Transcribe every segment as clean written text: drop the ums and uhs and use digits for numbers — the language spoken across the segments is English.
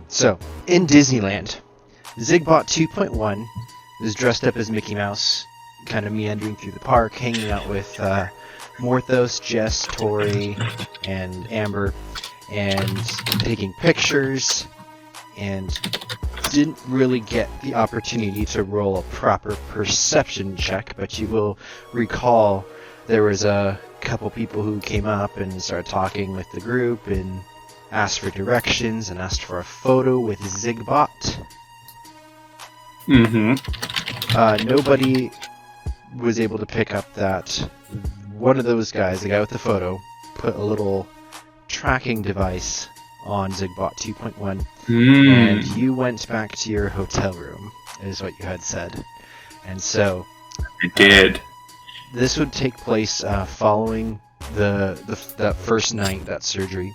So, in Disneyland, Zigbot 2.1 is dressed up as Mickey Mouse, kind of meandering through the park, hanging out with Morthos, Jess, Tori, and Amber, and taking pictures, and didn't really get the opportunity to roll a proper perception check, but you will recall there was a couple people who came up and started talking with the group and asked for directions and asked for a photo with Zigbot. Nobody was able to pick up that one of those guys, the guy with the photo, put a little tracking device on Zigbot 2.1, and you went back to your hotel room, is what you had said. And so I did. This would take place following that first night, that surgery,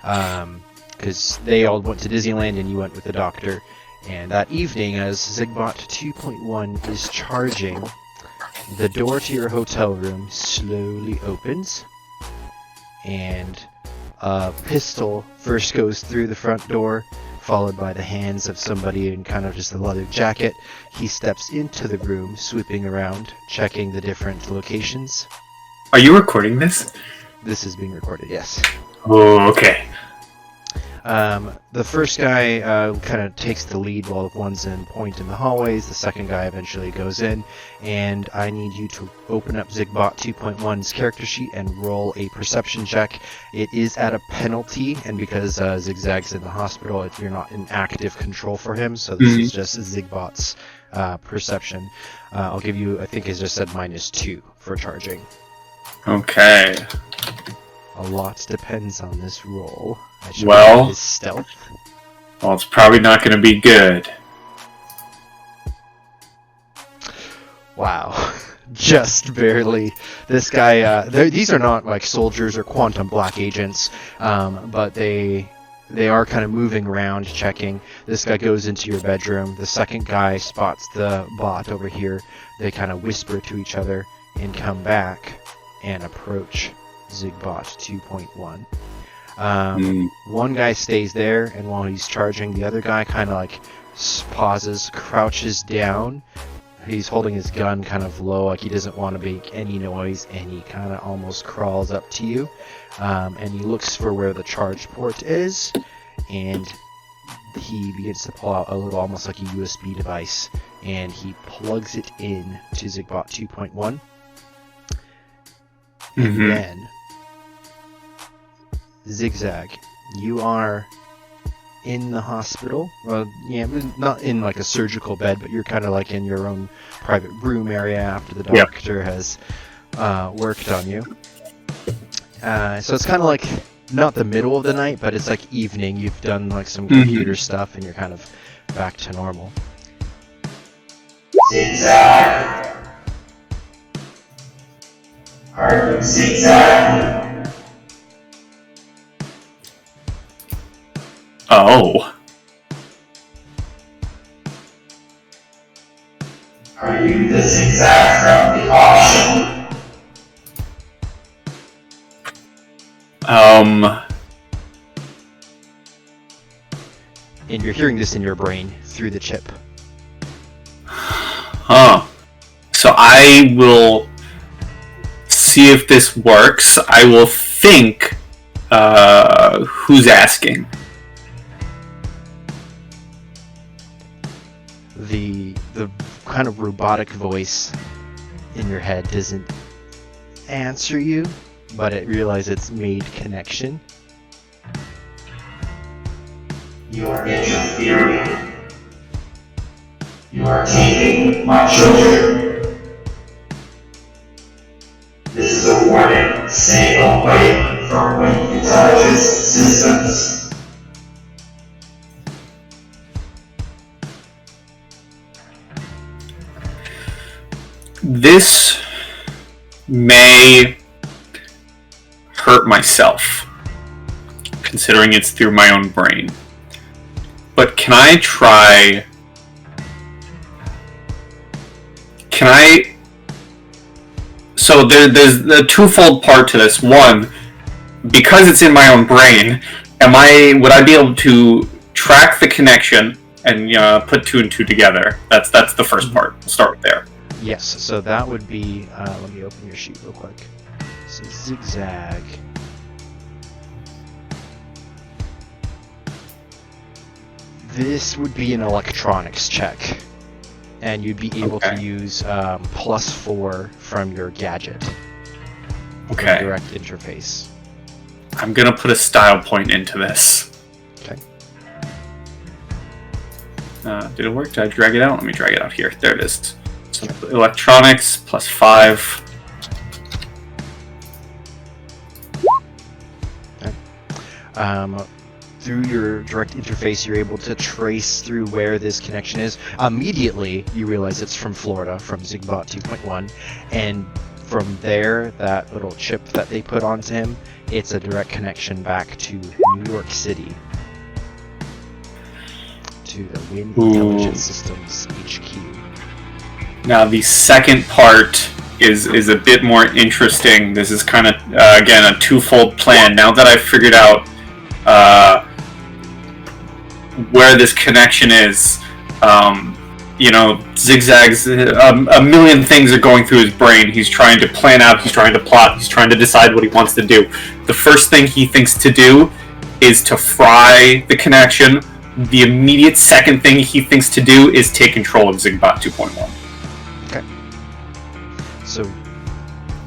because they all went to Disneyland and you went with the doctor. And that evening, as Zigbot 2.1 is charging, the door to your hotel room slowly opens, and a pistol first goes through the front door, followed by the hands of somebody in kind of just a leather jacket. He steps into the room, swooping around, checking the different locations. Are you recording this? This is being recorded, yes. Oh, okay. The first guy kind of takes the lead while one's in point in the hallways. The second guy eventually goes in, and I need you to open up Zigbot 2.1's character sheet and roll a perception check. It is at a penalty, and because Zigzag's in the hospital, you're not in active control for him, so this is just Zigbot's perception. I'll give you, I think it just said -2 for charging. Okay. A lot depends on this roll. Well, his stealth. Well, it's probably not going to be good. Wow. Just barely. This guy, these are not like soldiers or quantum black agents, but they are kind of moving around, checking. This guy goes into your bedroom. The second guy spots the bot over here. They kind of whisper to each other and come back and approach Zigbot 2.1. One guy stays there, and while he's charging, the other guy kind of like pauses, crouches down. He's holding his gun kind of low, like he doesn't want to make any noise, and he kind of almost crawls up to you, and he looks for where the charge port is, and he begins to pull out a little, almost like a USB device, and he plugs it in to Zigbot 2.1, and then Zigzag, you are in the hospital. Well, yeah, not in like a surgical bed, but you're kind of like in your own private room area after the doctor has worked on you. So it's kind of like not the middle of the night, but it's like evening. You've done like some computer stuff, and you're kind of back to normal. Zigzag. Are you Zigzag? Oh. Are you the Zigzag from the auction? And you're hearing this in your brain through the chip. Huh. So I will see if this works. I will think, who's asking? The kind of robotic voice in your head doesn't answer you, but it realizes it's made connection. You are interfering. You are taking my children. This is a warning. Stay away from when you touch his systems. This may hurt myself, considering it's through my own brain. But can I try... So there's a twofold part to this. One, because it's in my own brain, would I be able to track the connection and put 2 and 2 together. That's the first part. We'll start with there. Yes, so that would be, let me open your sheet real quick. So Zigzag. This would be an electronics check, and you'd be able to use +4 from your gadget. Okay. Direct interface. I'm gonna put a style point into this. Okay. Did it work? Did I drag it out? Let me drag it out here. There it is. So electronics +5. Okay. Through your direct interface, you're able to trace through where this connection is. Immediately, you realize it's from Florida, from Zigbot 2.1, and from there, that little chip that they put onto him, it's a direct connection back to New York City, to the Wind Intelligence Systems HQ. Now, the second part is a bit more interesting. This is kind of, again, a twofold plan. Now that I've figured out where this connection is, Zigzag's a million things are going through his brain. He's trying to plan out, he's trying to plot, he's trying to decide what he wants to do. The first thing he thinks to do is to fry the connection. The immediate second thing he thinks to do is take control of Zigbot 2.1. Okay. So,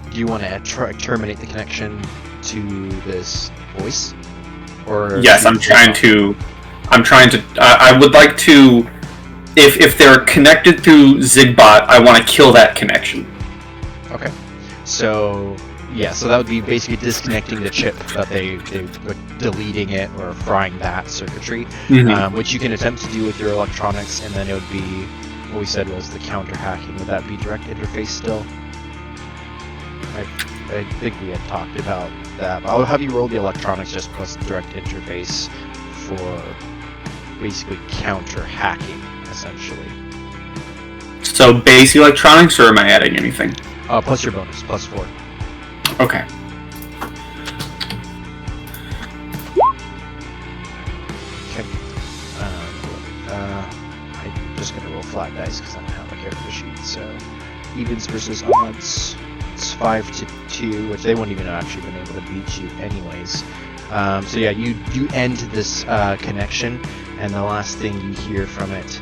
do you want to terminate the connection to this voice? Or yes, I would like to. If they're connected through Zigbot, I want to kill that connection. Okay. So that would be basically disconnecting the chip that they deleting it or frying that circuitry, which you can attempt to do with your electronics, and then it would be what we said was the counter hacking. Would that be direct interface still? I think we had talked about that. I'll have you roll the electronics just plus direct interface for basically counter hacking, essentially. So base electronics, or am I adding anything? Plus your bonus, +4. Okay. Okay. I'm just gonna roll flat dice because I don't have a character sheet. So evens versus odds. It's 5-2, which they wouldn't even have actually been able to beat you anyways. So yeah, you end this connection, and the last thing you hear from it,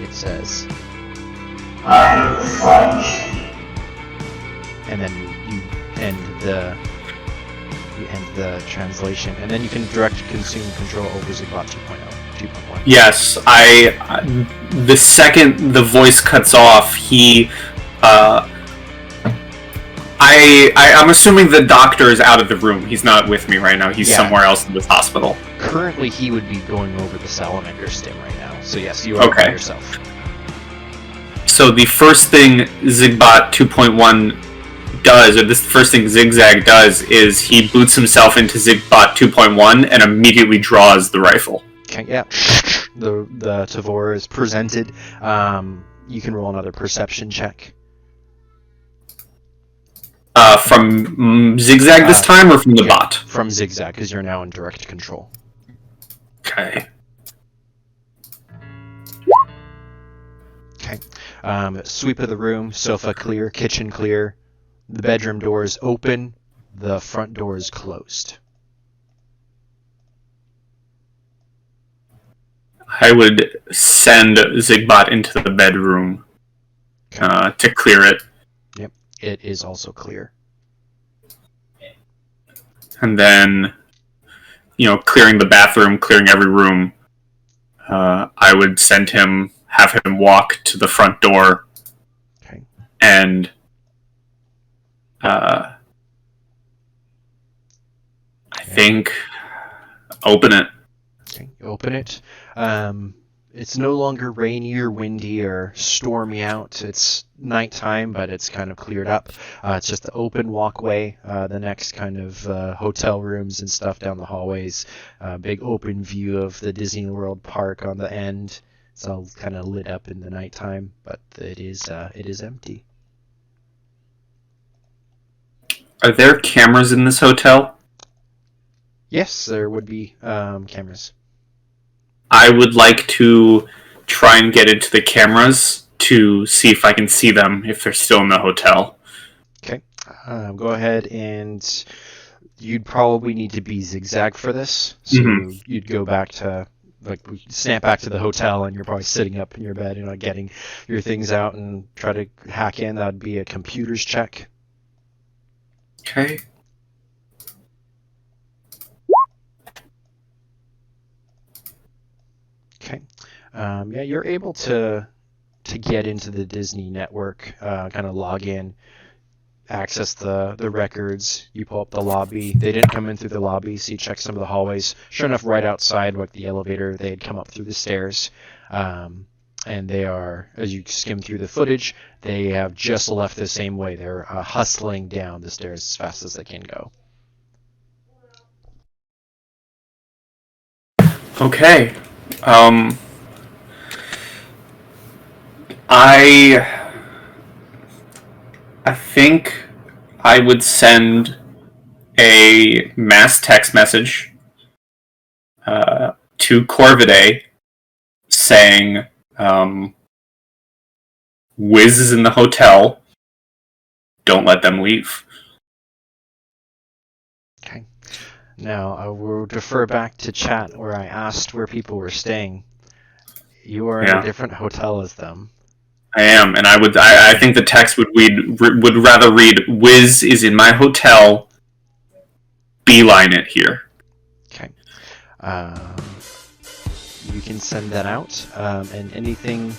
it says, I'm sponge. and then you end the translation, and then you can direct consume control over Zigbot 2.1. Yes, the second the voice cuts off, I'm assuming the doctor is out of the room. He's not with me right now. He's somewhere else in this hospital. Currently, he would be going over the Salamander Stim right now. So yes, you are by yourself. So the first thing Zigbot 2.1 does, or this first thing Zigzag does, is he boots himself into Zigbot 2.1 and immediately draws the rifle. Okay, yeah. The Tavor is presented. You can roll another perception check. From Zigzag this time, or from the bot? From Zigzag, because you're now in direct control. Okay. Okay. Sweep of the room, sofa clear, kitchen clear. The bedroom door is open. The front door is closed. I would send Zigbot into the bedroom to clear it. Yep, it is also clear. And then, clearing the bathroom, clearing every room, I would have him walk to the front door. Okay. And I think open it. Okay, open it. It's no longer rainy or windy or stormy out. It's nighttime, but it's kind of cleared up. It's just the open walkway. The next kind of hotel rooms and stuff down the hallways. Big open view of the Disneyworld park on the end. It's all kind of lit up in the nighttime, but it is empty. Are there cameras in this hotel? Yes, there would be cameras. I would like to try and get into the cameras to see if I can see them if they're still in the hotel. Okay. Go ahead and you'd probably need to be Zigzag for this. So you'd go back to, snap back to the hotel, and you're probably sitting up in your bed, getting your things out and try to hack in. That would be a computers check. Okay. Okay. Yeah, you're able to get into the Disney network, kind of log in, access the records. You pull up the lobby. They didn't come in through the lobby, so you check some of the hallways. Sure enough, right outside, the elevator, they had come up through the stairs. And they are, as you skim through the footage, they have just left the same way. They're hustling down the stairs as fast as they can go. Okay. I think I would send a mass text message to Corvidae saying, Wiz is in the hotel. Don't let them leave. Okay. Now, I will defer back to chat where I asked where people were staying. You are in a different hotel as them. I am, and I think the text would rather read, Wiz is in my hotel, beeline it here. Okay. You can send that out, and anything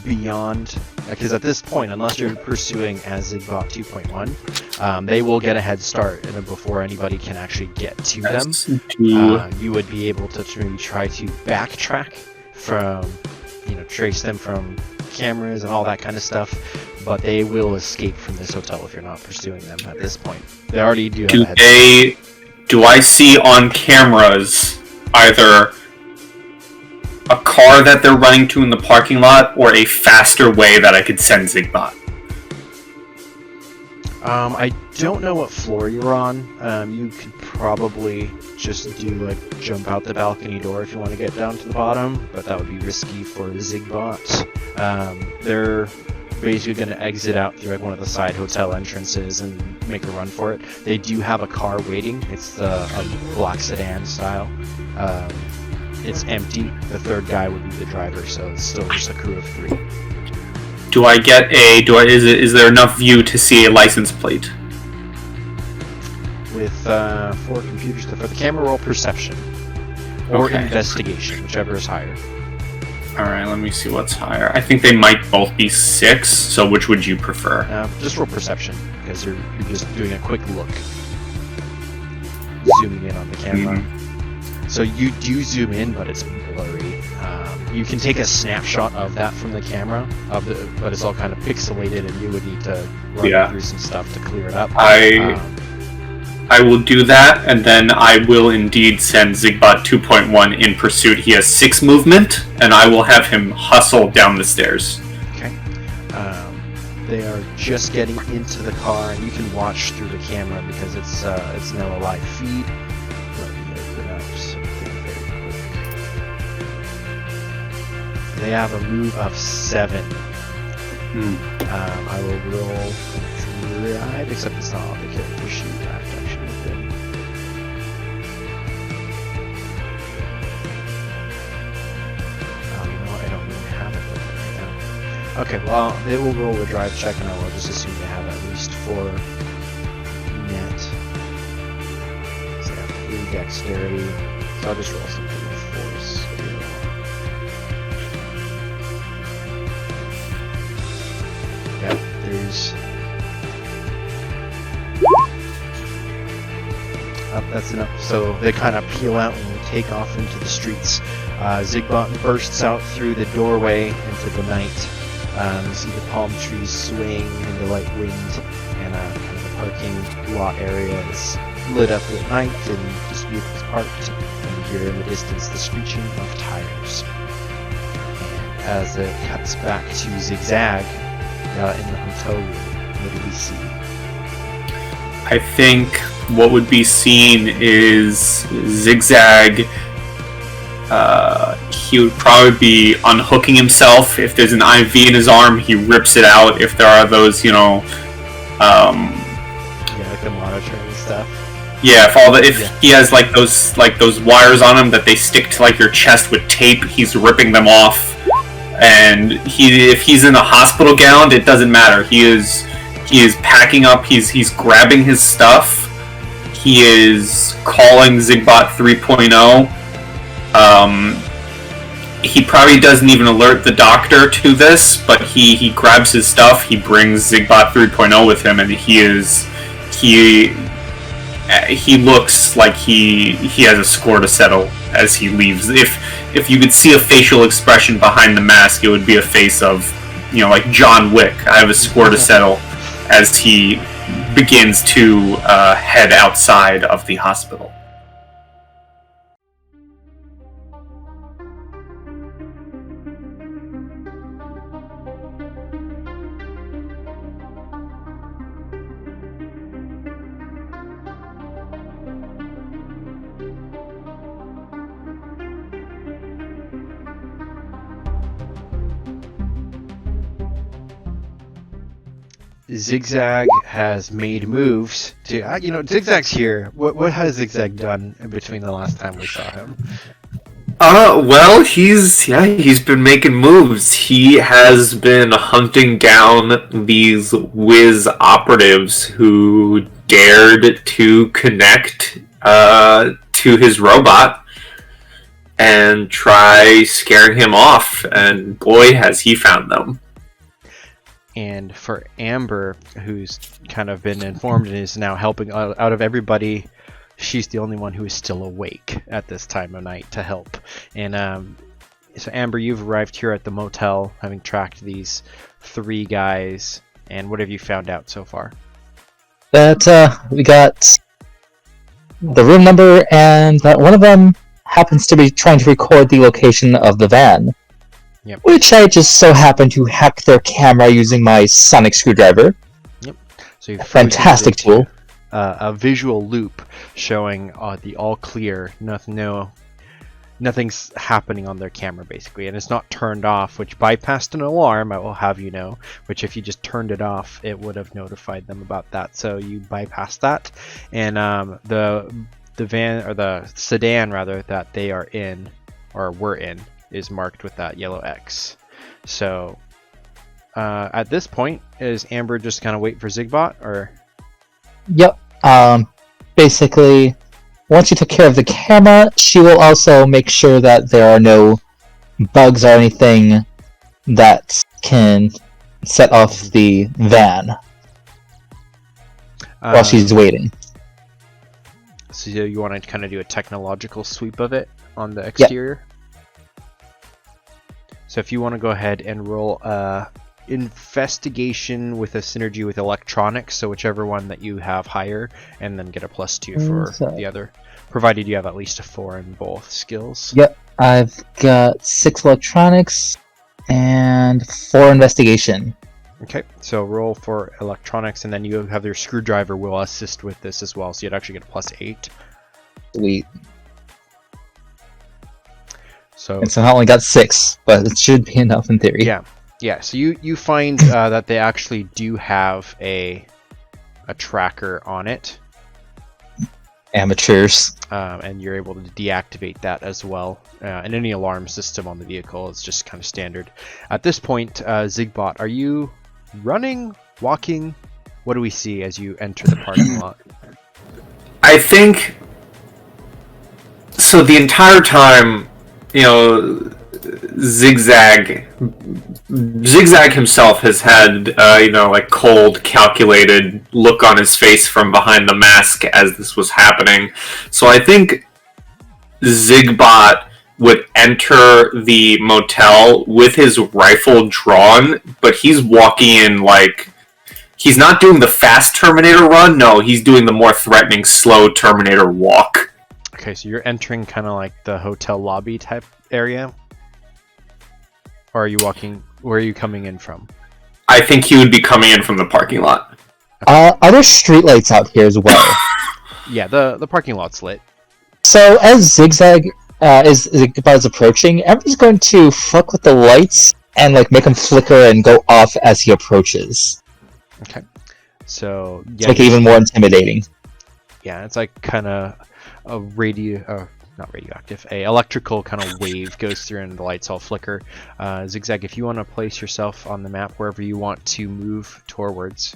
beyond, because at this point, unless you're pursuing as Zigbot 2.1, they will get a head start before anybody can actually get to them. You would be able to maybe try to backtrack from, trace them from cameras and all that kind of stuff, but they will escape from this hotel if you're not pursuing them at this point. They already do have a head start. Do I see on cameras either a car that they're running to in the parking lot or a faster way that I could send Zigbot? I don't know what floor you're on. You could probably just do jump out the balcony door if you want to get down to the bottom, but that would be risky for Zigbot. They're basically going to exit out through one of the side hotel entrances and make a run for it. They do have a car waiting. It's a black sedan style. It's empty. The third guy would be the driver, so it's still just a crew of 3. Is there enough view to see a license plate? With 4 computers for the camera, roll perception or investigation, whichever is higher. All right, let me see what's higher. I think they might both be 6. So which would you prefer? Just roll perception because you're just doing a quick look, zooming in on the camera. Mm-hmm. So you do zoom in, but it's blurry. You can take a snapshot of that from the camera, but it's all kind of pixelated, and you would need to run through some stuff to clear it up. I will do that, and then I will indeed send Zigbot 2.1 in pursuit. He has 6 movement, and I will have him hustle down the stairs. Okay. They are just getting into the car, and you can watch through the camera because it's now a live feed. Let me open up something very quick. They have a move of 7. I will roll drive, except it's not on the character sheet. That actually have been. I don't even have it open right now. Okay, well, they will roll a drive check, and I will just assume they have at least 4 net. So they have 3 dexterity. So I'll just roll something with force. Yeah, there's. That's enough. So they kind of peel out and take off into the streets. Zigbot bursts out through the doorway into the night. You see the palm trees swing in the light wind, and kind of the parking lot area is lit up at night, and just vehicles parked. And you hear in the distance the screeching of tires. And as it cuts back to Zigzag in the hotel room, what do we see? I think what would be seen is Zigzag. he would probably be unhooking himself. If there's an IV in his arm, he rips it out. If there are those, like the monitor and stuff. Yeah, if he has like those wires on him that they stick to like your chest with tape, he's ripping them off. And if he's in a hospital gown, it doesn't matter. He is packing up. He's grabbing his stuff. He is calling Zigbot 3.0. He probably doesn't even alert the doctor to this, but he grabs his stuff. He brings Zigbot 3.0 with him, and he looks like he has a score to settle as he leaves. If you could see a facial expression behind the mask, it would be a face of, like John Wick. I have a score to settle, as he begins to head outside of the hospital. Zigzag has made moves to, Zigzag's here. What has Zigzag done in between the last time we saw him? Well, he's been making moves. He has been hunting down these whiz operatives who dared to connect to his robot and try scaring him off, and boy, has he found them. And for Amber, who's kind of been informed and is now helping out of everybody, she's the only one who is still awake at this time of night to help. And so Amber, you've arrived here at the motel, having tracked these 3 guys. And what have you found out so far? That we got the room number, and that one of them happens to be trying to record the location of the van. Yep. Which I just so happen to hack their camera using my sonic screwdriver. Yep. So you've fantastic tool. A visual loop showing the all clear. Nothing's happening on their camera basically, and it's not turned off, which bypassed an alarm. I will have you know. Which if you just turned it off, it would have notified them about that. So you bypassed that, and the van, or the sedan rather, that they are in or were in, is marked with that yellow X. So at this point, is Amber just kind of wait for Zigbot, or? Yep. Basically, once you took care of the camera, she will also make sure that there are no bugs or anything that can set off the van while she's waiting. So you want to kind of do a technological sweep of it on the exterior? Yep. So if you want to go ahead and roll investigation with a synergy with electronics, so whichever one that you have higher, and then get a +2 for the other, provided you have at least a 4 in both skills. Yep, I've got 6 electronics and 4 investigation. Okay, so roll for electronics, and then you have your screwdriver will assist with this as well, so you'd actually get a +8. Sweet. So I only got 6, but it should be enough in theory. Yeah. So you find that they actually do have a tracker on it. Amateurs. And you're able to deactivate that as well. And any alarm system on the vehicle is just kind of standard. At this point, Zigbot, are you running, walking? What do we see as you enter the parking lot? I think so. The entire time, Zigzag himself has had, cold, calculated look on his face from behind the mask as this was happening. So I think Zigbot would enter the motel with his rifle drawn, but he's walking in he's not doing the fast Terminator run. No, he's doing the more threatening, slow Terminator walk. Okay, so you're entering kind of like the hotel lobby type area? Or are you walking... Where are you coming in from? I think he would be coming in from the parking lot. Are there streetlights out here as well? Yeah, the parking lot's lit. So, as Zigzag Is Zigbot approaching, Amber's going to fuck with the lights and like make them flicker and go off as he approaches. Okay. So To make it even more intimidating. Yeah, it's like kind of a not radioactive, a electrical kind of wave goes through and the lights all flicker. Zigzag, if you want to place yourself on the map wherever you want to move towards.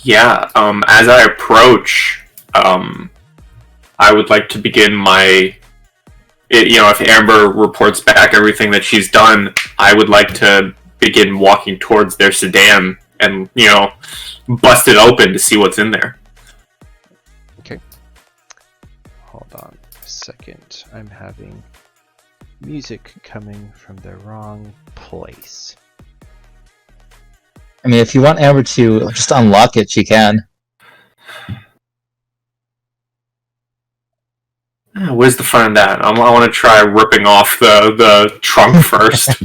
Yeah, as I approach, I would like to begin if Amber reports back everything that she's done, I would like to begin walking towards their sedan and, bust it open to see what's in there. Okay. Hold on a second. I'm having music coming from the wrong place. I mean, if you want Amber to just unlock it, she can. Where's the fun in that? I want to try ripping off the trunk first.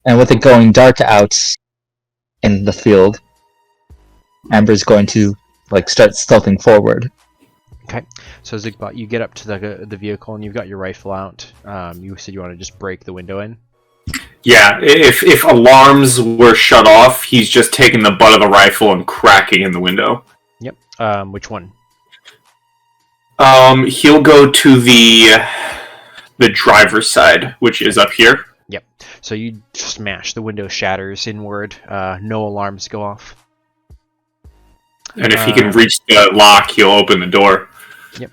And with it going dark out in the field, Amber's going to start stealthing forward. Okay, so Zigbot, you get up to the vehicle and you've got your rifle out. You said you want to just break the window in. Yeah, if alarms were shut off, he's just taking the butt of the rifle and cracking in the window. Yep. Which one? He'll go to the driver's side, which is up here. Yep. So you smash, the window shatters inward. No alarms go off. And if he can reach the lock, he'll open the door. Yep.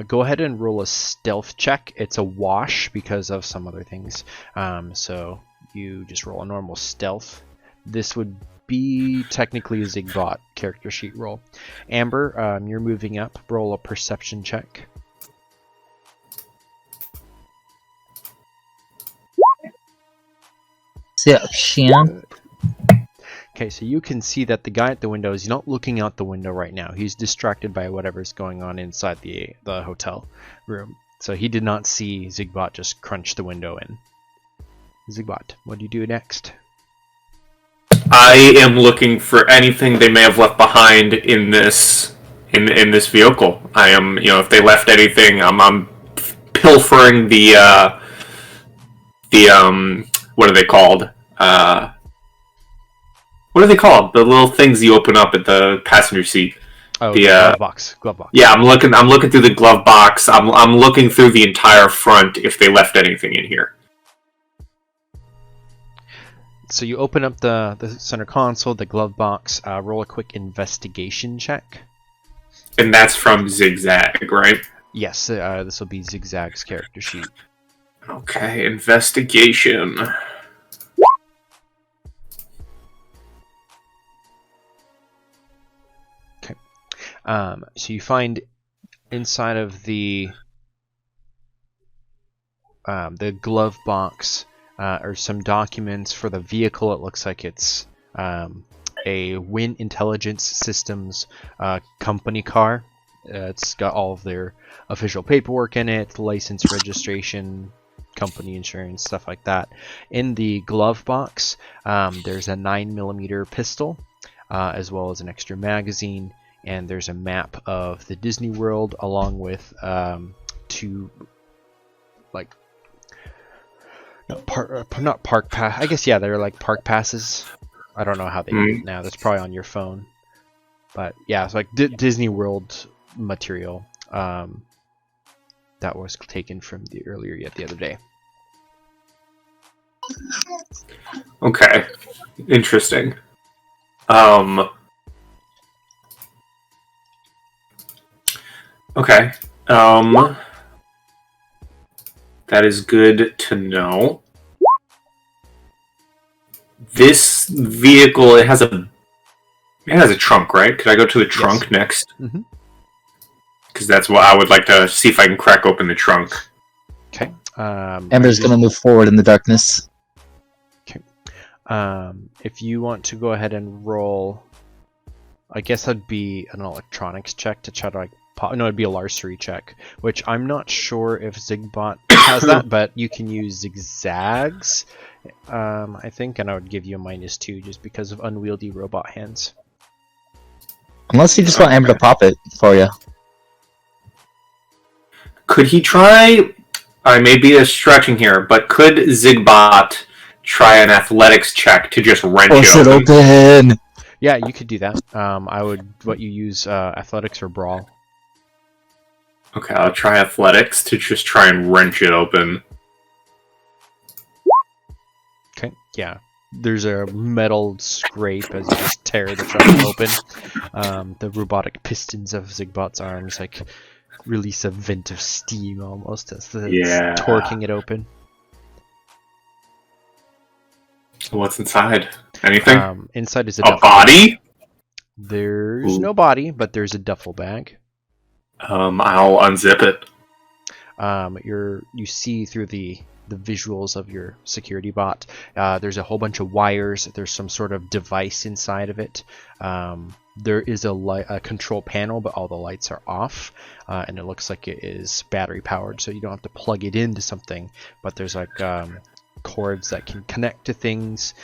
Go ahead and roll a stealth check. It's a wash because of some other things. So you just roll a normal stealth. This would be technically a Zigbot character sheet roll. Amber, you're moving up. Roll a perception check. Perception. Okay, so you can see that the guy at the window is not looking out the window right now. He's distracted by whatever's going on inside the hotel room. So he did not see Zigbot just crunch the window in. Zigbot, what do you do next? I am looking for anything they may have left behind in this vehicle. I am, if they left anything, I'm pilfering the what are they called? What are they called? The little things you open up at the passenger seat. Oh, the glove box. Glove box. Yeah, I'm looking through the glove box. I'm looking through the entire front if they left anything in here. So you open up the center console, the glove box. Roll a quick investigation check. And that's from Zigzag, right? Yes, this will be Zigzag's character sheet. Okay, investigation. Okay. So you find inside of the glove box are some documents for the vehicle. It looks like it's a Wind Intelligence Systems company car. It's got all of their official paperwork in it, license, registration, company insurance, stuff like that. In the glove box, there's a 9mm pistol, as well as an extra magazine, and there's a map of the Disneyworld along with two, like, not park pass. I guess yeah, they're like park passes. I don't know how they do it now. That's probably on your phone, but yeah, it's like Disneyworld material that was taken from the other day. Okay, interesting. Okay. That is good to know. This vehicle, it has a trunk, right? Could I go to the trunk next? Mm-hmm. Because that's what I would like to see if I can crack open the trunk. Okay. Amber's going to move forward in the darkness. Okay. If you want to go ahead and roll, I guess that'd be an electronics check to try to no, it'd be a larceny check, which I'm not sure if Zigbot has that, but you can use Zigzags, I think, and I would give you a -2 just because of unwieldy robot hands. Unless you just want Amber to pop it for you. Could he try? I may be stretching here, but could Zigbot try an athletics check to just wrench Force it it open? open! Yeah, you could do that. I would. What you use athletics or brawl? Okay, I'll try athletics to just try and wrench it open. Okay. Yeah. There's a metal scrape as you just tear the shuttle open. The robotic pistons of Zigbot's arms like release a vent of steam almost as it's torquing it open. What's inside? Anything? Inside is a A duffel body? bag. There's no body, but there's a duffel bag. I'll unzip it. You see through the visuals of your security bot. There's a whole bunch of wires. There's some sort of device inside of it. There is a control panel, but all the lights are off, and it looks like it is battery powered, so you don't have to plug it into something. But there's like cords that can connect to things,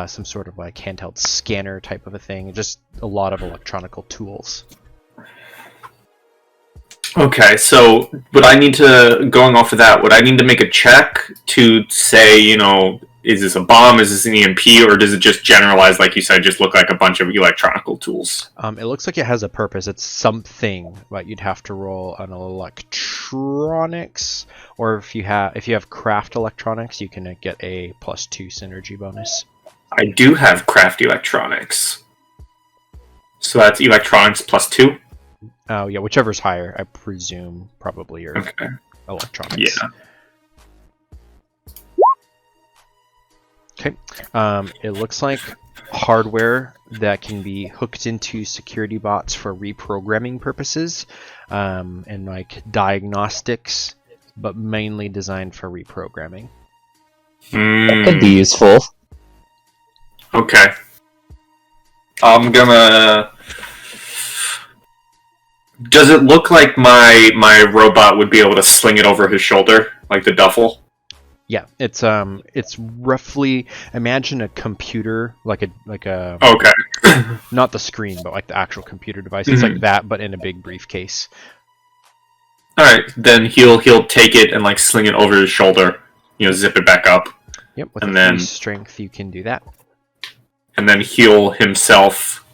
some sort of like handheld scanner type of a thing. Just a lot of electronical tools. Okay, so would I need to, going off of that, would I need to make a check to say, is this a bomb, is this an EMP, or does it just generalize, like you said, just look like a bunch of electronical tools? It looks like it has a purpose. It's something, but you'd have to roll an electronics, or if you have craft electronics, you can get a +2 synergy bonus. I do have craft electronics. So that's electronics +2? Oh, yeah, whichever's higher, I presume probably your electronics. Yeah. Okay. It looks like hardware that can be hooked into security bots for reprogramming purposes, and like diagnostics, but mainly designed for reprogramming. That could be useful. Okay. I'm gonna... Does it look like my robot would be able to sling it over his shoulder, like the duffel? Yeah, it's roughly, imagine a computer, like a Okay. not the screen, but like the actual computer device. It's like that, but in a big briefcase. All right, then he'll take it and like sling it over his shoulder, zip it back up. Yep, with And a then- few strength, you can do that. And then he'll himself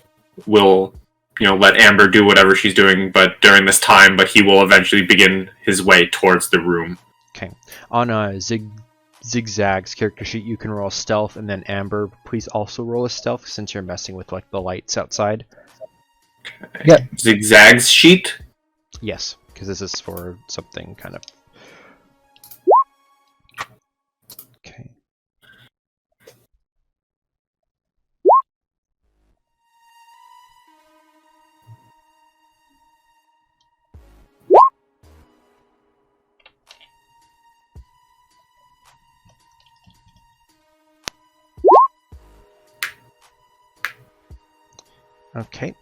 will, let Amber do whatever she's doing, but during this time, but he will eventually begin his way towards the room. Okay. On a Zigzag's character sheet, you can roll stealth, and then Amber, please also roll a stealth since you're messing with like the lights outside. Okay. Yep. Zigzag's sheet? Yes, because this is for something kind of. Okay. Okay.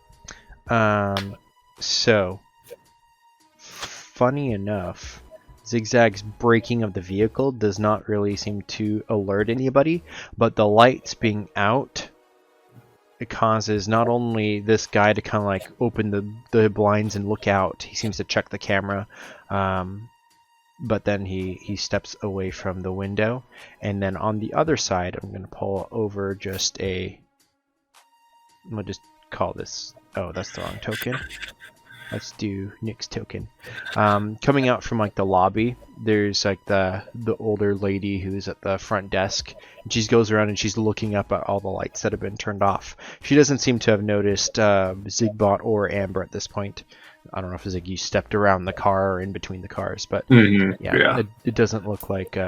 So, funny enough, Zigzag's braking of the vehicle does not really seem to alert anybody, but the lights being out, it causes not only this guy to kind of like open the blinds and look out, he seems to check the camera, but then he steps away from the window, and then on the other side, I'm going to pull over I'm going to just call this, oh, that's the wrong token. Let's do Nick's token. Coming out from like the lobby, there's like the older lady who's at the front desk, and she goes around and she's looking up at all the lights that have been turned off. She doesn't seem to have noticed Zigbot or Amber at this point. I don't know if you stepped around the car or in between the cars, but yeah. It doesn't look like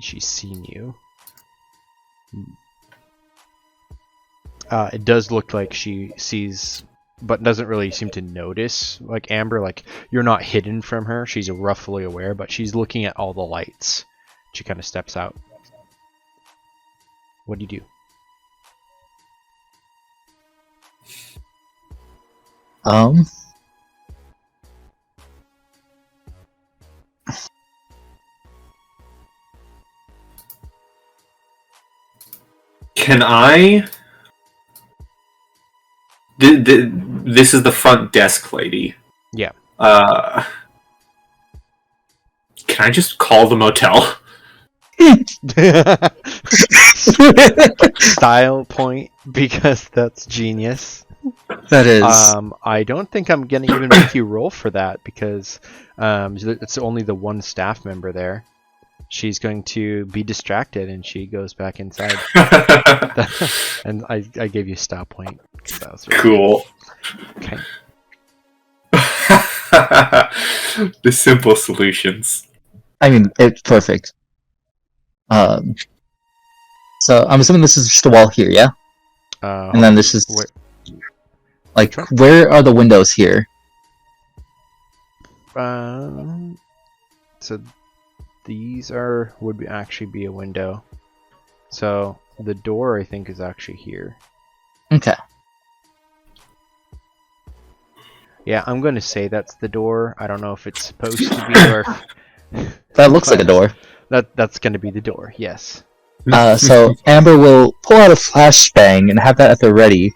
she's seen you. It does look like she sees, but doesn't really seem to notice, like Amber, like you're not hidden from her. She's roughly aware, but she's looking at all the lights. She kind of steps out. What do you do? Can I... This is the front desk lady. Yeah. Can I just call the motel? Style point, because that's genius. That is. I don't think I'm gonna even make you roll for that because it's only the one staff member there. She's going to be distracted and she goes back inside. And I gave you a style point. That was really Cool. Okay. The simple solutions. I mean, it's perfect. So I'm assuming this is just a wall here, yeah? And then this is like, where are the windows here? So these would actually be a window. So the door I think is actually here. Okay. Yeah, I'm going to say that's the door. I don't know if it's supposed to be or if... That looks like a door. That's going to be the door. Yes. So Amber will pull out a flashbang and have that at the ready,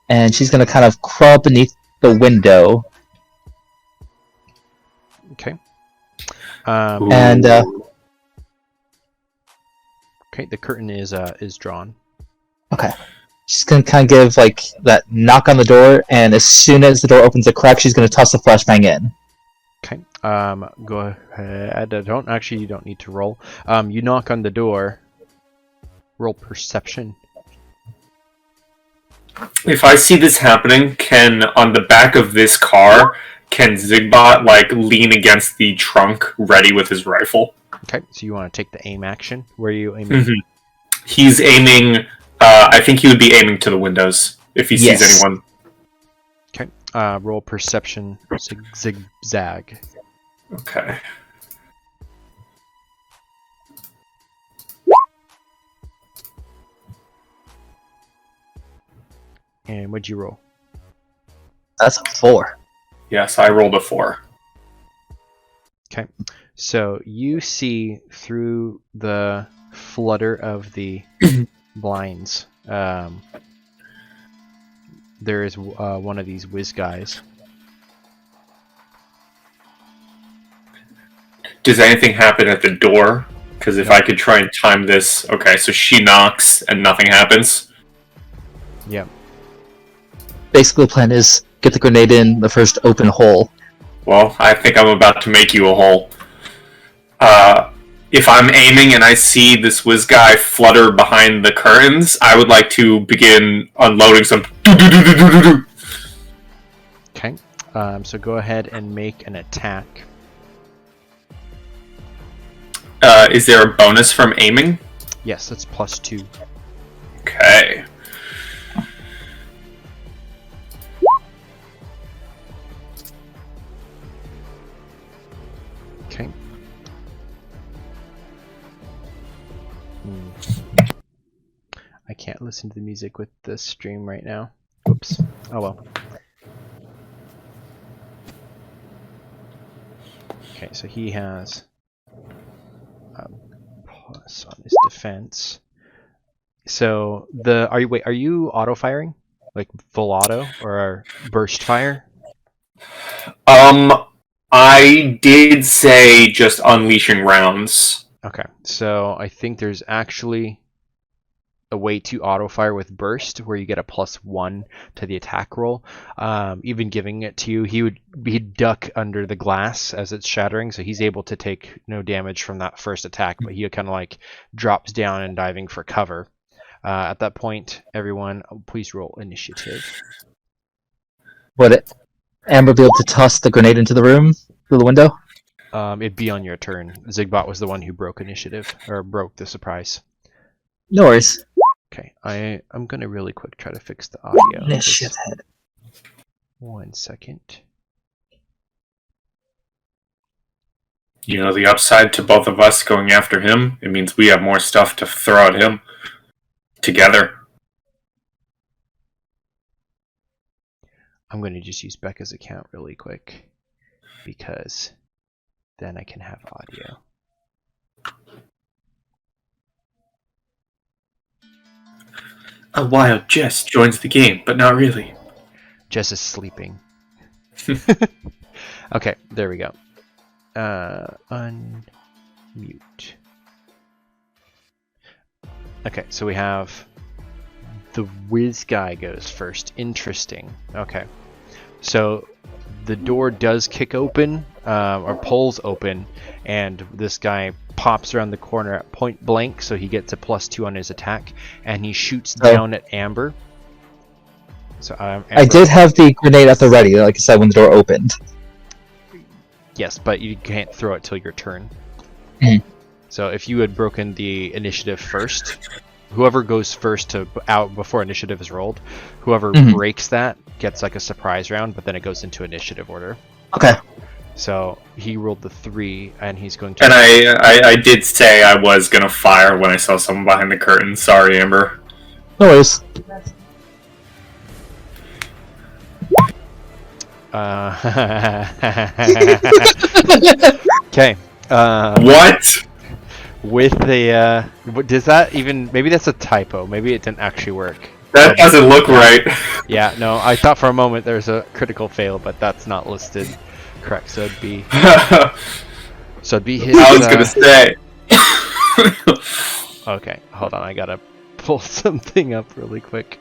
and she's gonna kind of crawl beneath the window. Okay. And okay, the curtain is drawn. okay, she's gonna kind of give like that knock on the door, and as soon as the door opens a crack, she's gonna toss the flashbang in. Okay. Go ahead. You don't need to roll. You knock on the door. Roll perception. If I see this happening, on the back of this car, can Zigbot like lean against the trunk, ready with his rifle? Okay, so you want to take the aim action. Where are you aiming? Mm-hmm. He's aiming. I think he would be aiming to the windows if he sees anyone. Okay. Roll perception. Zigzag. Okay. And what'd you roll? That's a 4. Yes, I rolled a 4. Okay. So you see through the flutter of the blinds. There is one of these whiz guys. Does anything happen at the door? Because if I could try and time this... Okay, so she knocks and nothing happens. Yep. Basically, the plan is get the grenade in the first open hole. Well, I think I'm about to make you a hole. If I'm aiming and I see this whiz guy flutter behind the curtains, I would like to begin unloading some... Okay. So go ahead and make an attack. Is there a bonus from aiming? Yes, that's +2. Okay. Okay. I can't listen to the music with the stream right now. Oops. Oh well. Okay, so he has plus on his defense. So are you auto firing, like full auto or burst fire? I did say just unleashing rounds. Okay, so I think there's actually a way to auto fire with burst where you get a +1 to the attack roll. Even giving it to you, he'd duck under the glass as it's shattering, so he's able to take no damage from that first attack, but he kind of like drops down and diving for cover. At that point, everyone, please roll initiative. Would Amber be able to toss the grenade into the room through the window? It'd be on your turn. Zigbot was the one who broke initiative, or broke the surprise. No worries. Okay, I'm gonna really quick try to fix the audio. Initiative. 1 second. You know, the upside to both of us going after him, it means we have more stuff to throw at him together. I'm gonna just use Becca's account really quick because then I can have audio. A wild Jess joins the game, but not really. Jess is sleeping. Okay, there we go. Unmute. Okay, so we have the whiz guy goes first. Interesting. Okay, so the door does kick open, or pulls open, and this guy pops around the corner at point blank, so he gets a +2 on his attack, and he shoots down at Amber. So Amber, I did have the grenade at the ready, like I said, when the door opened. yes, but you can't throw it till your turn. Mhm. So if you had broken the initiative first, whoever goes first to out before initiative is rolled, whoever breaks that gets like a surprise round, but then it goes into initiative order. Okay. So he rolled the 3, and he's going to. And I did say I was gonna fire when I saw someone behind the curtain. Sorry, Amber. No worries. Okay. What? With the does that even? Maybe that's a typo. Maybe it didn't actually work. That doesn't look right. Yeah. No. I thought for a moment there's a critical fail, but that's not listed. Correct. So it'd be. So it'd be his. I was gonna say. Okay. Hold on. I gotta pull something up really quick.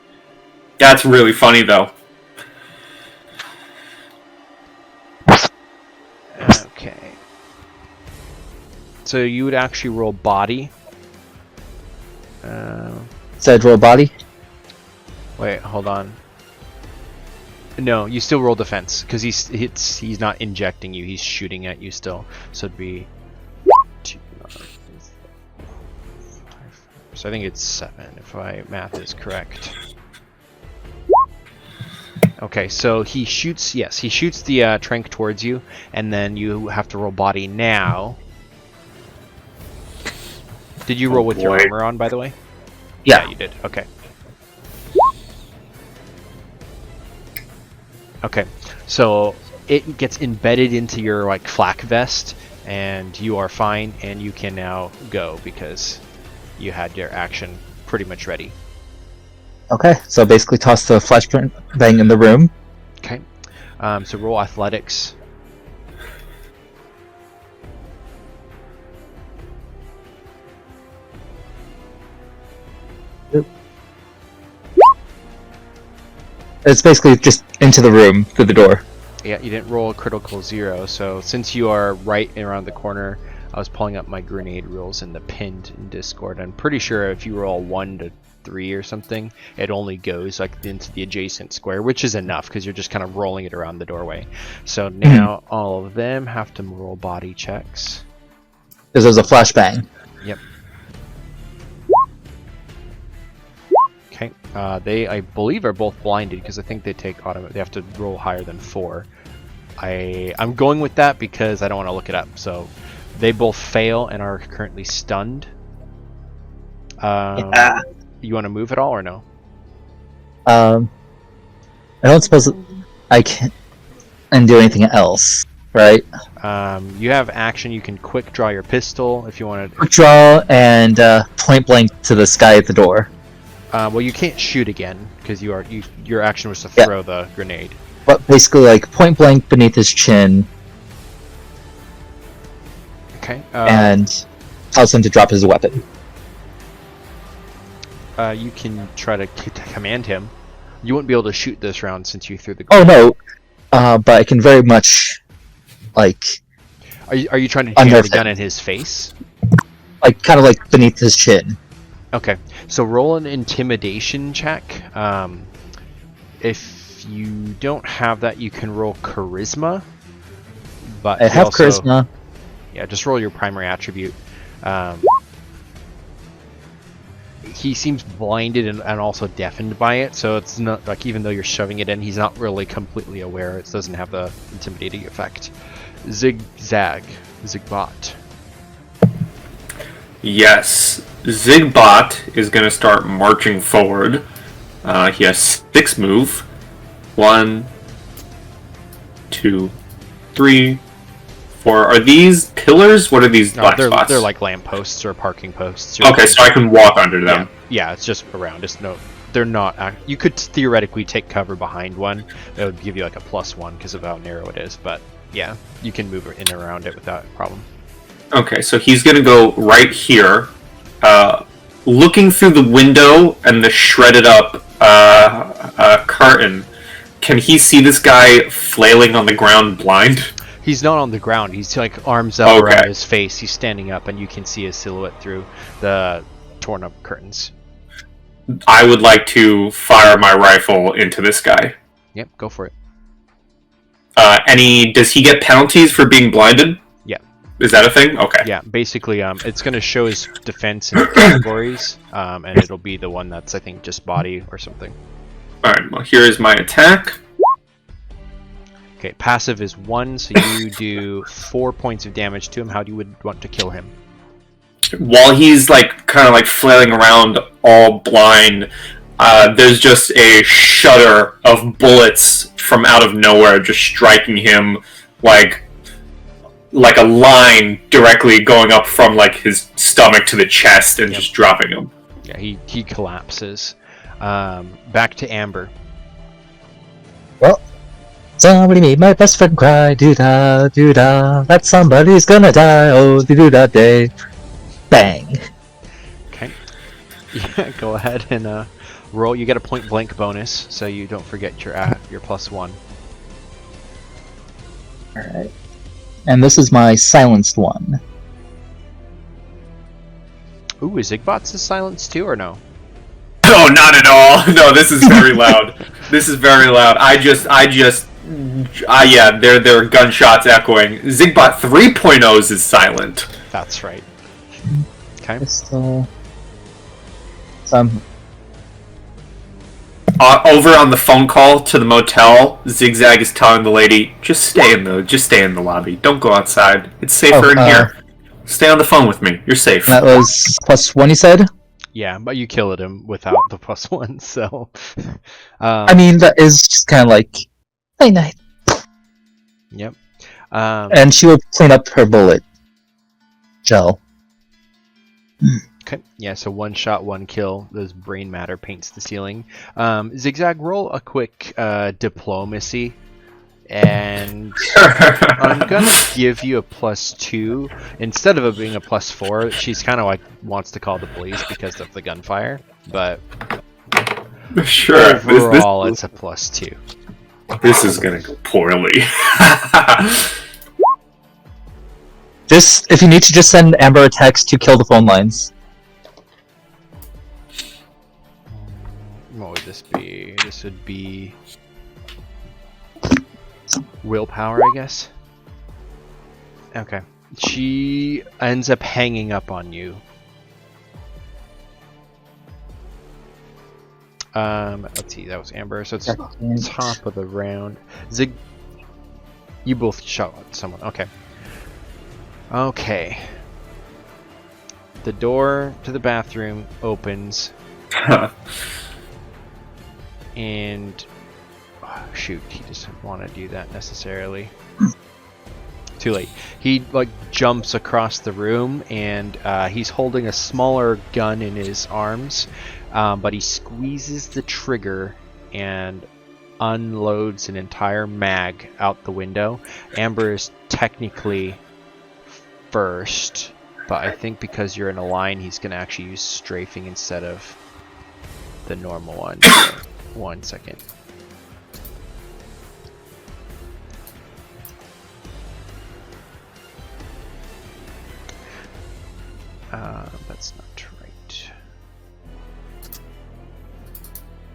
That's really funny though. Okay. So you would actually roll body. Said roll body. Wait, hold on. No, you still roll defense because he's not injecting you; he's shooting at you still. So it'd be 2, 5. So I think it's 7 if my math is correct. Okay, so he shoots. Yes, he shoots the trank towards you, and then you have to roll body now. Did you roll with your armor on, by the way? Yeah. You did. Okay. Okay, so it gets embedded into your like flak vest, and you are fine, and you can now go because you had your action pretty much ready. Okay, so basically toss the flashbang in the room. Okay, so roll athletics. It's basically just into the room through the door. Yeah, you didn't roll a critical 0, so since you are right around the corner, I was pulling up my grenade rules in the pinned in Discord. I'm pretty sure if you roll 1 to 3 or something, it only goes like into the adjacent square, which is enough because you're just kind of rolling it around the doorway. So now all of them have to roll body checks. Because there's a flashbang. Yep. Okay. They, I believe, are both blinded because I think they take automatic. They have to roll higher than 4. I'm going with that because I don't want to look it up. So they both fail and are currently stunned. Yeah. You want to move at all or no? I don't suppose I can do anything else, right? You have action. You can quick draw your pistol if you want to. Quick draw and point blank to the sky at the door. Well, you can't shoot again because your action was to throw the grenade. But basically, like point blank beneath his chin, Okay. and tells him to drop his weapon. You can try to command him. You wouldn't be able to shoot this round since you threw the Oh grenade. no, but I can very much, like Are you trying to jam the gun in his face? kind of like beneath his chin. Okay, so roll an intimidation check. If you don't have that, you can roll charisma. But I have charisma. Yeah, just roll your primary attribute. He seems blinded and also deafened by it, so it's not like even though you're shoving it in, he's not really completely aware. It doesn't have the intimidating effect. Zigzag, Zigbot. Yes, Zigbot is going to start marching forward. He has 6 move. 1, 2, 3, 4. Are these pillars? What are these black spots? They're like lampposts or parking posts. Okay, so I can walk under them. Yeah, it's just around. They're not. You could theoretically take cover behind one. That would give you like a +1 because of how narrow it is, but Yeah, you can move in and around it without problem. Okay, so he's gonna go right here, looking through the window and the shredded up curtain. Can he see this guy flailing on the ground blind? He's not on the ground. He's like arms up around his face. He's standing up, and you can see his silhouette through the torn up curtains. I would like to fire my rifle into this guy. Yep, go for it. Does he get penalties for being blinded? Yeah. Is that a thing? Okay. Yeah, basically, it's going to show his defense in categories, and it'll be the one that's, I think, just body or something. Alright, well, here is my attack. Okay, passive is 1, so you do 4 points of damage to him. How do you want to kill him? While he's kind of flailing around all blind, there's just a shudder of bullets from out of nowhere just striking him like a line directly going up from his stomach to the chest and just dropping him. Yeah, he collapses. Back to Amber. Well, somebody made my best friend cry. Doo-da, doo-da. That somebody's gonna die. Oh, doo-da day. Bang. Okay. Yeah, go ahead and roll. You get a point blank bonus, so you don't forget your +1. Alright. And this is my silenced one. Ooh, is Zigbot's silenced too, or no? No, not at all. No, this is very loud. This is very loud. Yeah, there are gunshots echoing. Zigbot 3.0's is silent. That's right. Okay. Pistol. Over on the phone call to the motel, Zigzag is telling the lady, just stay in the lobby. Don't go outside. It's safer in here. Stay on the phone with me. You're safe. That was +1, you said? Yeah, but you killed him without the +1, so... I mean, that is just kind of like... Night-night. Yep. And she will clean up her bullet gel. Okay, yeah, so 1 shot, 1 kill. This brain matter paints the ceiling. Zigzag, roll a quick diplomacy, and I'm gonna give you a +2 instead of it being a +4. She's kind of wants to call the police because of the gunfire, but sure. Overall, it's a +2. This is gonna go poorly. If you need to, just send Amber a text to kill the phone lines. What would this be? This would be willpower, I guess. Okay. She ends up hanging up on you. Let's see, that was Amber, so it's top of the round. You both shot someone, okay. Okay. The door to the bathroom opens. And... oh, shoot, he doesn't want to do that necessarily. Too late. He, jumps across the room, and he's holding a smaller gun in his arms, but he squeezes the trigger and unloads an entire mag out the window. Amber is technically first, but I think because you're in a line, he's going to actually use strafing instead of the normal one. So, 1 second. That's not right.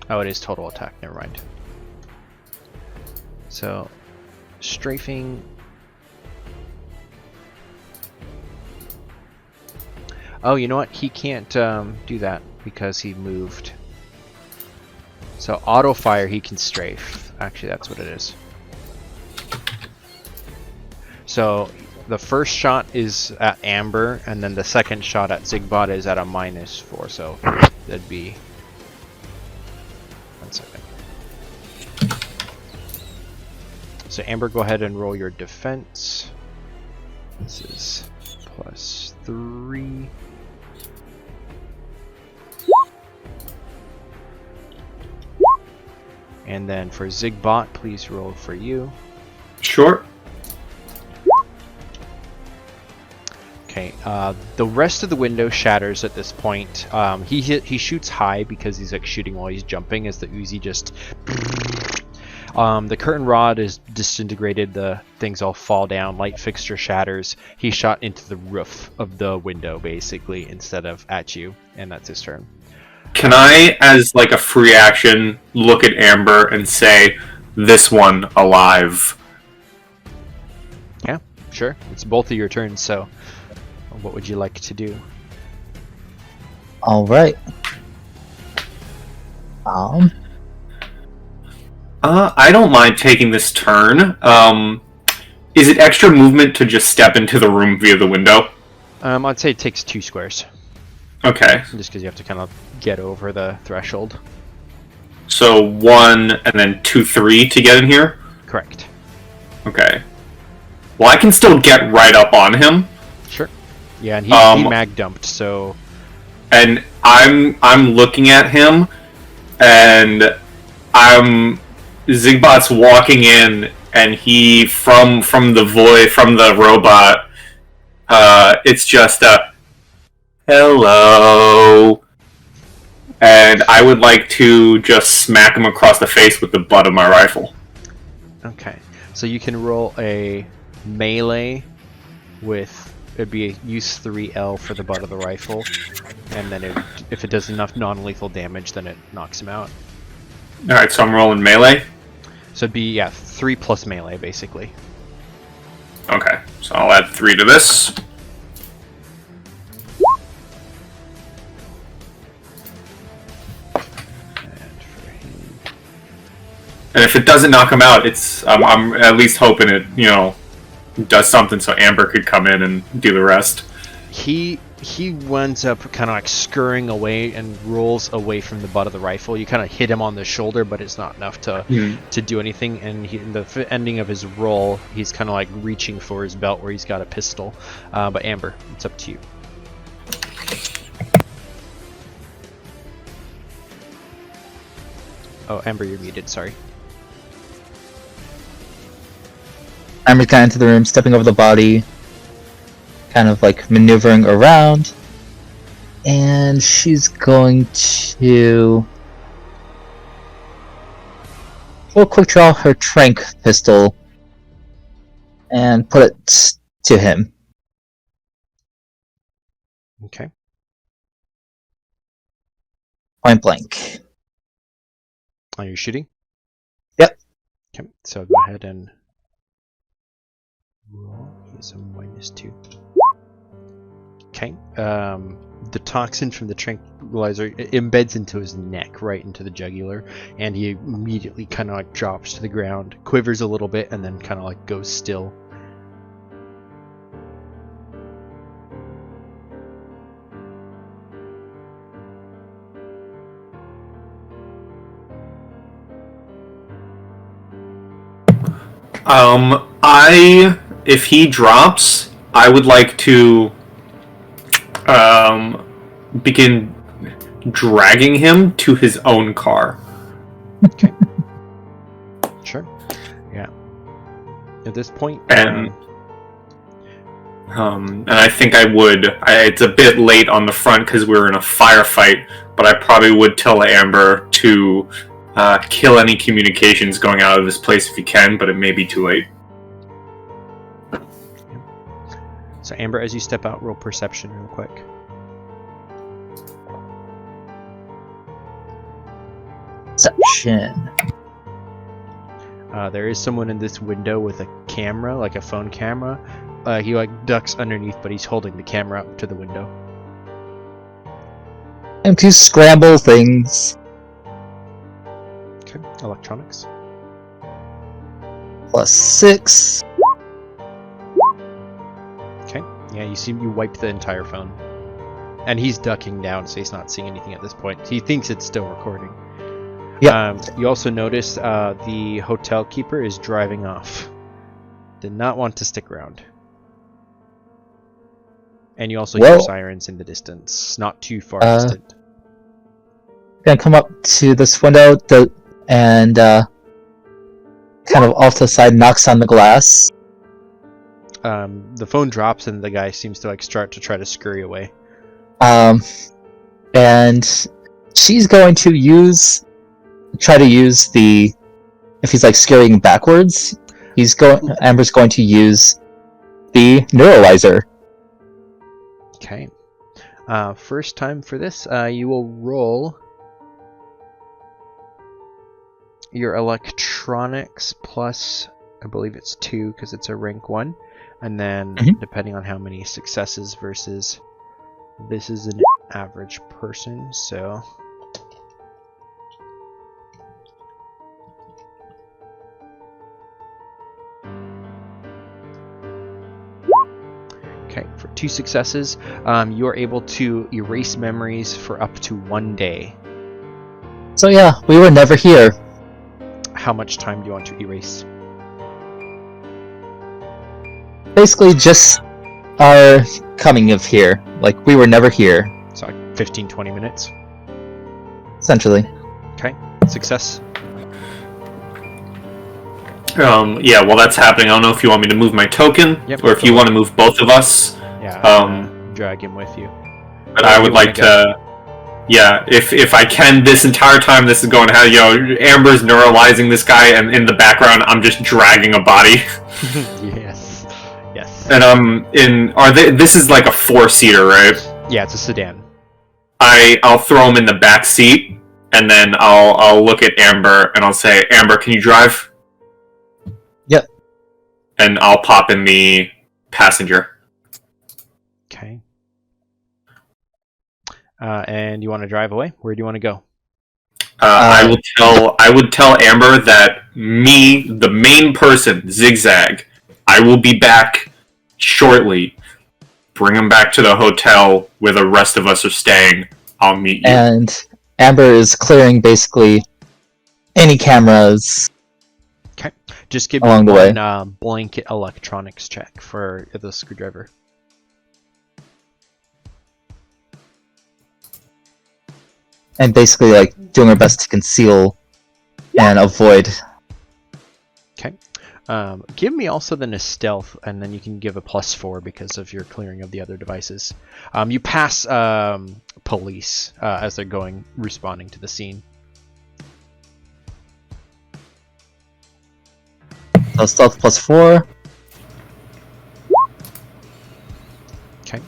Oh, it is total attack, never mind. So, strafing. Oh, you know what? He can't do that because he moved. So auto fire, he can strafe. Actually, that's what it is. So the first shot is at Amber, and then the second shot at Zigbot is at a -4. So that'd be 1 second. So Amber, go ahead and roll your defense. This is +3. And then for Zigbot, please roll for you. Sure. Okay. The rest of the window shatters at this point. He shoots high because he's like shooting while he's jumping as the Uzi just. The curtain rod is disintegrated. The things all fall down. Light fixture shatters. He shot into the roof of the window basically instead of at you, and that's his turn. Can I, as like a free action, look at Amber and say, "This one alive"? Yeah, sure. It's both of your turns. So, what would you like to do? All right. I don't mind taking this turn. Is it extra movement to just step into the room via the window? I'd say it takes 2 squares. Okay. Just because you have to kind of get over the threshold. So 1 and then 2, 3 to get in here? Correct. Okay. Well, I can still get right up on him. Sure. Yeah, and he mag dumped, so... And I'm looking at him, and Zigbot's walking in, and he from the void from the robot, it's just a hello, and I would like to just smack him across the face with the butt of my rifle. Okay, so you can roll a melee with it'd be a use 3L for the butt of the rifle, and then if it does enough non-lethal damage, then it knocks him out. All right, so I'm rolling melee. So it'd be 3 plus melee basically. Okay, so I'll add 3 to this. And if it doesn't knock him out, I'm at least hoping it, does something so Amber could come in and do the rest. He winds up kind of like scurrying away and rolls away from the butt of the rifle. You kind of hit him on the shoulder, but it's not enough to do anything. And in the ending of his roll, he's kind of like reaching for his belt where he's got a pistol. But Amber, it's up to you. Oh, Amber, you're muted. Sorry. Amber's got into the room, stepping over the body, kind of like maneuvering around, and she's going to real quick draw her trank pistol and put it to him. Okay. Point blank. Are you shooting? Yep. Okay, so go ahead and roll. He's a -2. Okay. The toxin from the tranquilizer embeds into his neck, right into the jugular, and he immediately kind of like drops to the ground, quivers a little bit, and then kind of like goes still. If he drops, I would like to begin dragging him to his own car. Okay. Sure. Yeah. At this point, and I think I would. It's a bit late on the front because we're in a firefight, but I probably would tell Amber to kill any communications going out of this place if you can, but it may be too late. So Amber, as you step out, roll perception real quick. Perception. There is someone in this window with a camera, like a phone camera. He like ducks underneath, but he's holding the camera up to the window. And to scramble things. Okay, electronics. +6. Okay, yeah, you wipe the entire phone. And he's ducking down, so he's not seeing anything at this point. He thinks it's still recording. Yeah. You also notice the hotel keeper is driving off. Did not want to stick around. And you also hear sirens in the distance, not too far distant. Gonna come up to this window and kind of off to the side knocks on the glass. the phone drops and the guy seems to like start to try to scurry away. And she's going to try to use if he's like scurrying backwards, Amber's going to use the neuralizer. Okay. First time for this, you will roll your electronics plus, I believe it's 2 because it's a rank 1, and then depending on how many successes versus this is an average person, so okay, for 2 successes, you are able to erase memories for up to 1 day. So yeah, we were never here. How much time do you want to erase? Basically, just our coming of here. Like, we were never here. So like 15-20 minutes. Essentially. Okay, success. Yeah, while that's happening, I don't know if you want me to move my token, or if you want to move both of us. Yeah, drag him with you. But I would like to... Yeah, if I can, this entire time this is going to have, Amber's neuralizing this guy, and in the background I'm just dragging a body. Yes. And this is like a 4-seater, right? Yeah, it's a sedan. I'll throw him in the back seat, and then I'll look at Amber and I'll say, Amber, can you drive? Yep. And I'll pop in the passenger. Okay. And you want to drive away? Where do you want to go? I would tell Amber that me, the main person, Zigzag, I will be back shortly. Bring him back to the hotel where the rest of us are staying. I'll meet you. And Amber is clearing basically any cameras. Okay. Just give along me the way. one blanket electronics check for the screwdriver. And basically, like, doing our best to conceal and avoid. Okay. Give me also then a stealth, and then you can give a +4 because of your clearing of the other devices. You pass police as they're responding to the scene. So stealth +4. Okay.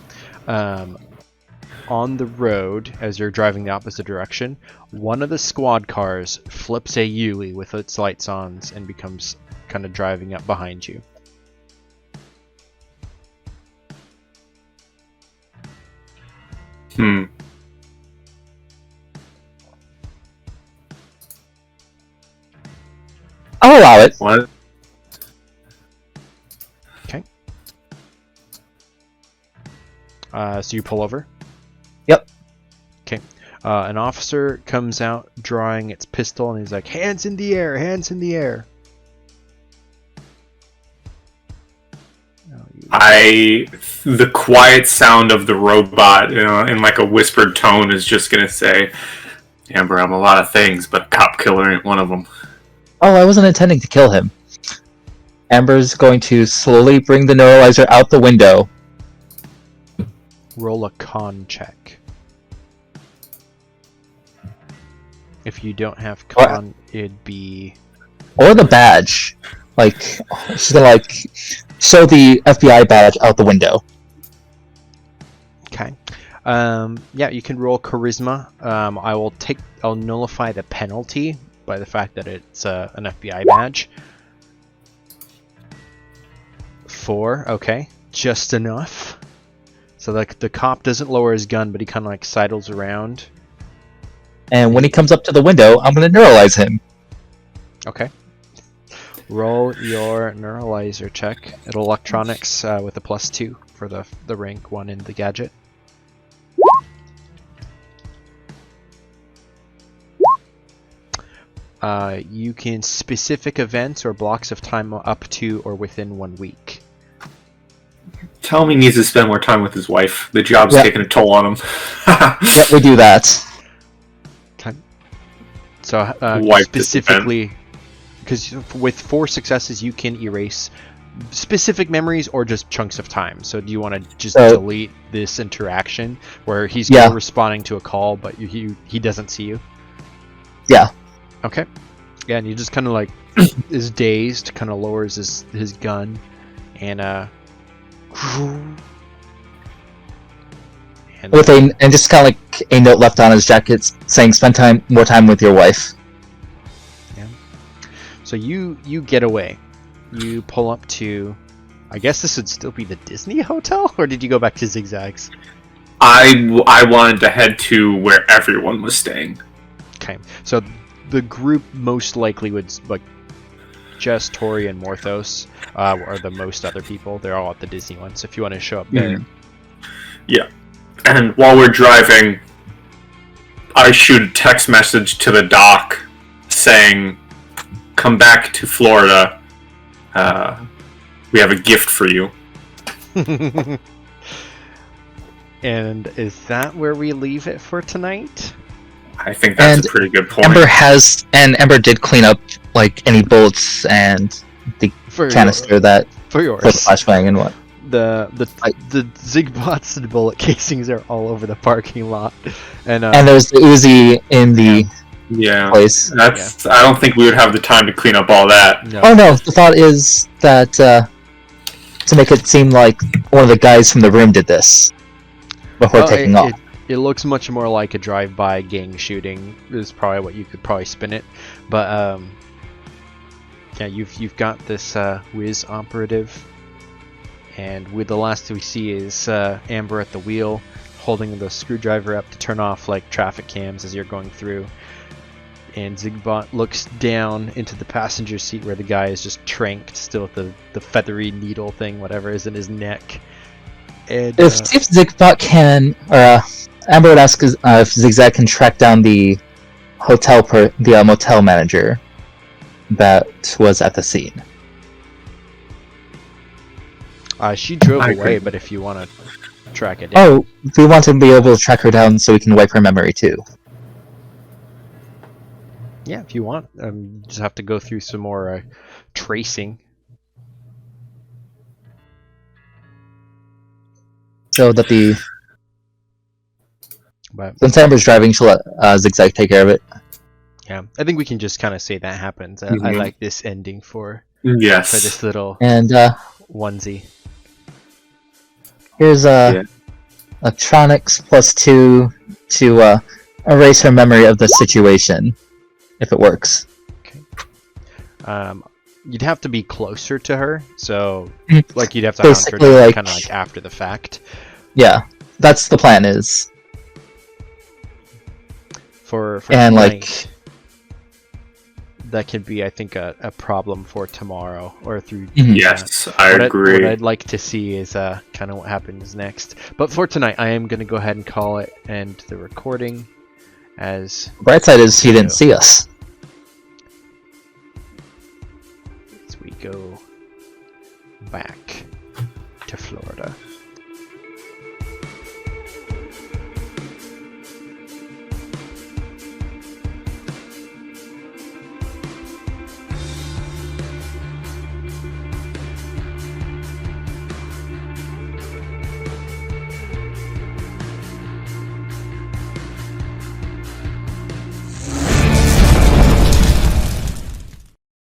On the road, as you're driving the opposite direction, one of the squad cars flips a U-ey with its lights on and becomes kind of driving up behind you. I'll allow it. What? Okay. So you pull over? Yep. Okay. An officer comes out drawing its pistol and he's like, hands in the air, hands in the air. The quiet sound of the robot, in like a whispered tone, is just gonna say, Amber, I'm a lot of things, but a cop killer ain't one of them. Oh, I wasn't intending to kill him. Amber's going to slowly bring the neuralizer out the window. Roll a con check. If you don't have con, it'd be... Or the badge. Like, she's gonna, like, show the FBI badge out the window. Okay. Yeah, you can roll charisma. I'll nullify the penalty by the fact that it's an FBI badge. 4, okay. Just enough. So like the cop doesn't lower his gun, but he kind of like sidles around. And when he comes up to the window, I'm gonna neuralize him. Okay. Roll your neuralizer check. It'll electronics with a +2 for the rank 1 in the gadget. You can specific events or blocks of time up to or within 1 week. Tell him he needs to spend more time with his wife. The job's taking a toll on him. Yeah, we do that. Okay. So specifically, because with 4 successes you can erase specific memories or just chunks of time. So do you want to just So- delete this interaction where he's Yeah. responding to a call, but he doesn't see you? Yeah. Okay. Yeah, and he just kind of like is dazed, kind of lowers his gun, and With and just kind of like a note left on his jacket saying, "Spend more time with your wife." So you get away. You pull up to, I guess this would still be the Disney hotel, or did you go back to Zigzag's? I wanted to head to where everyone was staying. Okay, so the group most likely would, like, Jess, Tori, and Morthos are the most other people. They're all at the Disney one, so if you want to show up there. Yeah. And while we're driving, I shoot a text message to the doc saying, "Come back to Florida. We have a gift for you." And is that where we leave it for tonight? I think that's And a pretty good point. Ember did clean up like any bullets and the For canister that for for the yours. flashbang and what. The Zigbots and bullet casings are all over the parking lot, and And there's the Uzi in the Yeah. place. That's. I don't think we would have the time to clean up all that. no. Oh no, the thought is that to make it seem like one of the guys from the room did this before Well, taking off. It looks much more like a drive-by gang shooting is probably what you could probably spin it, but yeah, you've got this whiz operative, and with the last we see is Amber at the wheel holding the screwdriver up to turn off like traffic cams as you're going through, and Zigbot looks down into the passenger seat where the guy is just tranked still with the feathery needle thing, whatever is in his neck. And If Zigbot can, or Amber would ask if Zigzag can track down the motel manager that was at the scene. she drove I away, agree. but if you want to track it down. Oh, we want to be able to track her down so we can wipe her memory too. Yeah, if you want. You just have to go through some more tracing. So that But since Amber's driving, she'll let Zigzag take care of it. yeah, I think we can just kind of say that happens. I Mhm. like this ending for Yes. this little And onesie. here's electronics +2 to erase her memory of the situation, if it works. You'd have to be closer to her, so Mm. like you'd have to hunt her Basically, down like- kind of like after the fact. Yeah, that's the plan is. For And, tonight, like- that could be, I think, a problem for tomorrow or through. Mhm. Yes, I What agree. I'd like to see is kind of what happens next. But for tonight, I am going to go ahead and call it end the recording as Bright side is he didn't see us. we go back to Florida.